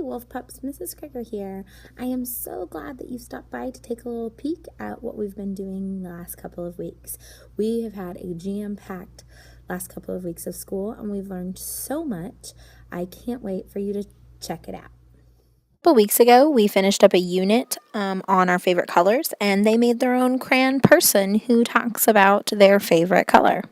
Wolf Pups, Mrs. Criger here. I am so glad that you stopped by to take a little peek at what we've been doing the last couple of weeks. We have had a jam-packed last couple of weeks of school, and we've learned so much. I can't wait for you to check it out. A couple weeks ago, we finished up a unit on our favorite colors, and they made their own crayon person who talks about their favorite color.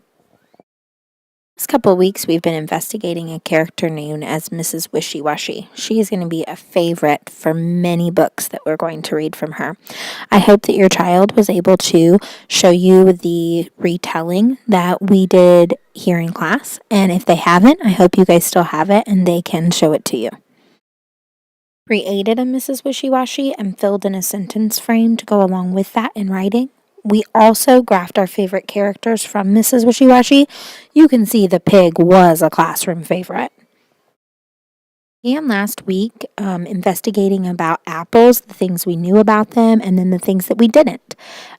This couple of weeks, we've been investigating a character known as Mrs. Wishy-Washy. She is going to be a favorite for many books that we're going to read from her. I hope that your child was able to show you the retelling that we did here in class, and if they haven't, I hope you guys still have it and they can show it to you. Created a Mrs. Wishy-Washy and filled in a sentence frame to go along with that in writing. We also graphed our favorite characters from Mrs. Wishy-Washy. You can see the pig was a classroom favorite. And last week, investigating about apples, the things we knew about them, and then the things that we didn't.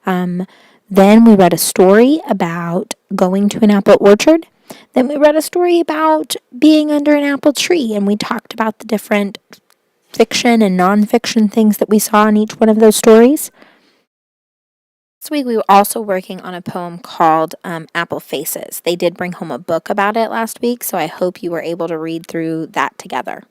Then we read a story about going to an apple orchard. Then we read a story about being under an apple tree, and we talked about the different fiction and nonfiction things that we saw in each one of those stories. This week we were also working on a poem called Apple Faces. They did bring home a book about it last week, so I hope you were able to read through that together.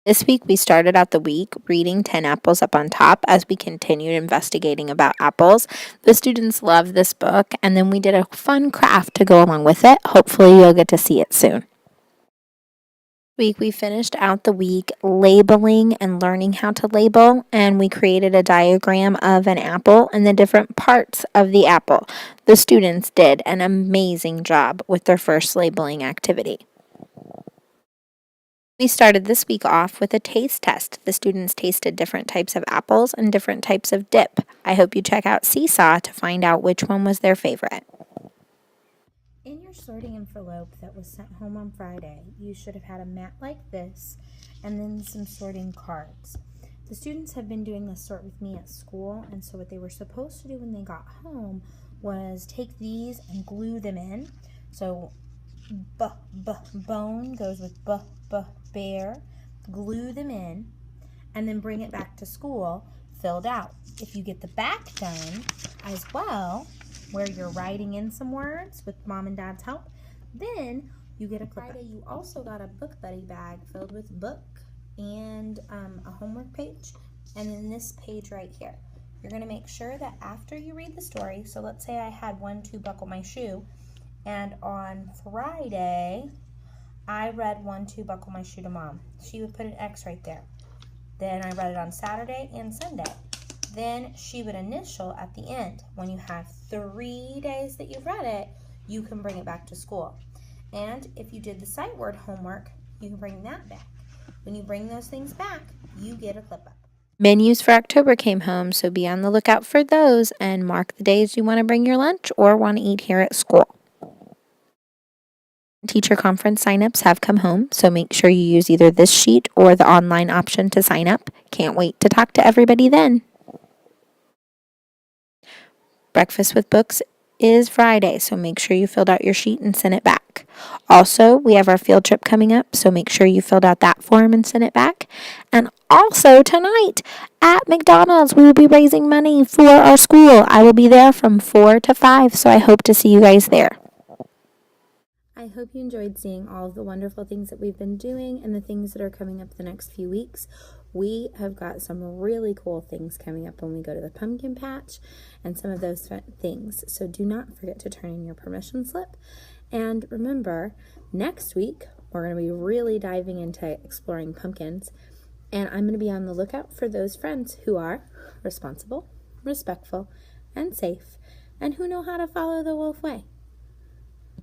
This week we started out the week reading 10 Apples Up on Top as we continued investigating about apples. The students loved this book, and then we did a fun craft to go along with it. Hopefully you'll get to see it soon. We finished out the week labeling and learning how to label, and we created a diagram of an apple and the different parts of the apple. The students did an amazing job with their first labeling activity. We started this week off with a taste test. The students tasted different types of apples and different types of dip. I hope you check out Seesaw to find out which one was their favorite. In your sorting envelope that was sent home on Friday, you should have had a mat like this and then some sorting cards. The students have been doing this sort with me at school, and so what they were supposed to do when they got home was take these and glue them in. So bone goes with bear, glue them in, and then bring it back to school filled out. If you get the back done as well, where you're writing in some words with mom and dad's help, then you get a Friday. You also got a book buddy bag filled with book and a homework page, and then this page right here. You're going to make sure that after you read the story, so let's say I had 1, 2, buckle my shoe, and on Friday I read 1, 2, buckle my shoe to mom. She would put an X right there. Then I read it on Saturday and Sunday. Then she would initial at the end. When you have 3 days that you've read it, you can bring it back to school. And if you did the sight word homework, you can bring that back. When you bring those things back, you get a clip up. Menus for October came home, so be on the lookout for those and mark the days you want to bring your lunch or want to eat here at school. Teacher conference signups have come home, so make sure you use either this sheet or the online option to sign up. Can't wait to talk to everybody then. Breakfast with Books is Friday, so make sure you filled out your sheet and sent it back. Also, we have our field trip coming up, so make sure you filled out that form and sent it back. And also tonight at McDonald's, we will be raising money for our school. I will be there from 4 to 5, so I hope to see you guys there. I hope you enjoyed seeing all of the wonderful things that we've been doing and the things that are coming up the next few weeks. We have got some really cool things coming up when we go to the pumpkin patch and some of those things. So do not forget to turn in your permission slip. And remember, next week, we're going to be really diving into exploring pumpkins. And I'm going to be on the lookout for those friends who are responsible, respectful, and safe, and who know how to follow the wolf way.